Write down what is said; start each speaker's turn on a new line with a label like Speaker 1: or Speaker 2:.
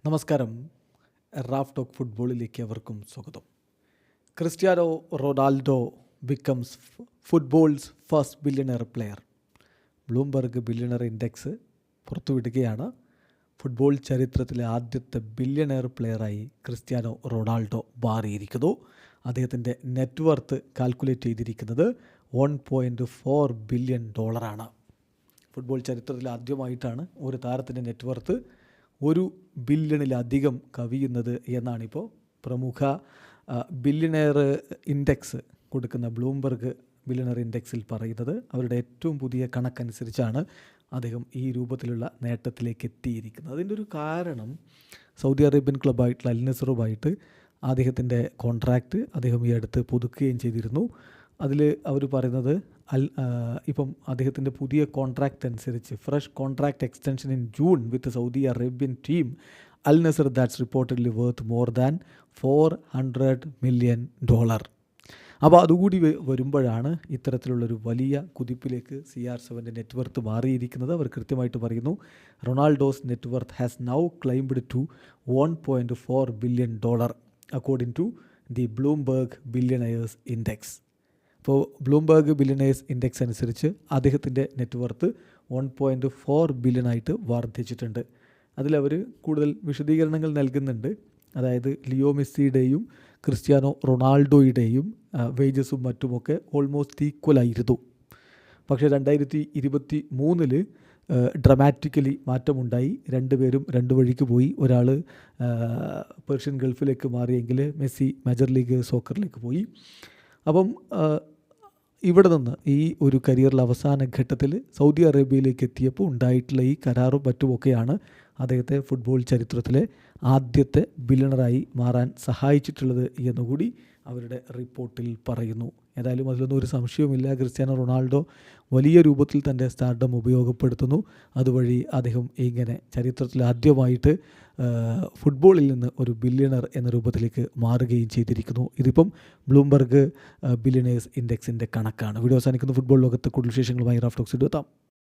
Speaker 1: നമസ്കാരം. Raf talk ഫുട്ബോളിലേക്ക് അവർക്കും സ്വാഗതം. Cristiano Ronaldo becomes football's first billionaire player. Bloomberg billionaire index പുറത്തുവിടുകയാണ്. ഫുട്ബോൾ ചരിത്രത്തിലെ ആദ്യത്തെ ബില്യണയർ പ്ലെയറായി ക്രിസ്ത്യാനോ റൊണാൾഡോ മാറിയിരിക്കുന്നു. അദ്ദേഹത്തിൻ്റെ നെറ്റ്വർത്ത് കാൽക്കുലേറ്റ് ചെയ്തിരിക്കുന്നത് $1.4 ബില്യൺ. ഫുട്ബോൾ ചരിത്രത്തിൽ ആദ്യമായിട്ടാണ് ഒരു താരത്തിൻ്റെ നെറ്റ്വർത്ത് $1 ബില്യണിലധികം കവിയുന്നത് എന്നാണിപ്പോൾ പ്രമുഖ ബില്യണയർ ഇൻഡെക്സ് കൊടുക്കുന്ന ബ്ലൂംബർഗ് ബില്യണയർ ഇൻഡെക്സിൽ പറയുന്നത്. അവരുടെ ഏറ്റവും പുതിയ കണക്കനുസരിച്ചാണ് അദ്ദേഹം ഈ രൂപത്തിലുള്ള നേട്ടത്തിലേക്ക് എത്തിയിരിക്കുന്നത്. അതിൻ്റെ ഒരു കാരണം സൗദി അറേബ്യൻ ക്ലബ്ബായിട്ടുള്ള അൽ നസറുമായിട്ട് അദ്ദേഹത്തിൻ്റെ കോൺട്രാക്റ്റ് അദ്ദേഹം ഈ അടുത്ത് പുതുക്കുകയും ചെയ്തിരുന്നു. അതിൽ അവർ പറയുന്നത് ഇപ്പം അദ്ദേഹത്തിൻ്റെ പുതിയ കോൺട്രാക്റ്റ് അനുസരിച്ച് fresh contract extension in June with Saudi Arabian team Al Nassr that's reportedly worth more than $400 million. അപ്പോൾ അതുകൂടി വരുമ്പോഴാണ് ഇത്തരത്തിലുള്ളൊരു വലിയ കുതിപ്പിലേക്ക് CR7 നെറ്റ്വർത്ത് മാറിയിരിക്കുന്നത്. അവർ കൃത്യമായിട്ട് പറയുന്നു, Ronaldo's net worth has now climbed to $1.4 billion according to the Bloomberg billionaires index. ഇപ്പോൾ ബ്ലൂംബർഗ് ബില്യണയേഴ്സ് ഇൻഡെക്സ് അനുസരിച്ച് അദ്ദേഹത്തിൻ്റെ നെറ്റ്വർത്ത് 1.4 ബില്യണായിട്ട് വർദ്ധിച്ചിട്ടുണ്ട്. അതിലവർ കൂടുതൽ വിശദീകരണങ്ങൾ നൽകുന്നുണ്ട്. അതായത് ലിയോ മെസ്സിയുടെയും ക്രിസ്ത്യാനോ റൊണാൾഡോയുടെയും വേജസും മറ്റുമൊക്കെ ഓൾമോസ്റ്റ് ഈക്വലായിരുന്നു. പക്ഷേ 2023 ഡ്രമാറ്റിക്കലി മാറ്റമുണ്ടായി. രണ്ടുപേരും രണ്ട് വഴിക്ക് പോയി. ഒരാൾ പേർഷ്യൻ ഗൾഫിലേക്ക് മാറിയെങ്കിൽ മെസ്സി മേജർ ലീഗ് സോക്കറിലേക്ക് പോയി. അപ്പം ഇവിടെ നിന്ന് ഈ ഒരു കരിയറിൽ അവസാന ഘട്ടത്തിൽ സൗദി അറേബ്യയിലേക്ക് എത്തിയപ്പോൾ ഉണ്ടായിട്ടുള്ള ഈ കരാറും മറ്റുമൊക്കെയാണ് അദ്ദേഹത്തെ ഫുട്ബോൾ ചരിത്രത്തിലെ ആദ്യത്തെ ബില്യണറായി മാറാൻ സഹായിച്ചിട്ടുള്ളത് എന്നുകൂടി അവരുടെ റിപ്പോർട്ടിൽ പറയുന്നു. ഏതായാലും അതിലൊന്നും ഒരു സംശയവുമില്ല, ക്രിസ്ത്യാനോ റൊണാൾഡോ വലിയ രൂപത്തിൽ തൻ്റെ സ്റ്റാർഡം ഉപയോഗപ്പെടുത്തുന്നു. അതുവഴി അദ്ദേഹം ഇങ്ങനെ ചരിത്രത്തിൽ ആദ്യമായിട്ട് ഫുട്ബോളിൽ നിന്ന് ഒരു ബില്യണർ എന്ന രൂപത്തിലേക്ക് മാറുകയും ചെയ്തിരിക്കുന്നു. ഇതിപ്പം ബ്ലൂംബർഗ് ബില്യണേഴ്സ് ഇൻഡെക്സിൻ്റെ കണക്കാണ്. വീഡിയോ അവസാനിക്കുന്ന ഫുട്ബോൾ ലോകത്ത് കൂടുതൽ വിശേഷങ്ങളുമായി റാഫ് ടോക്സ് എത്താം.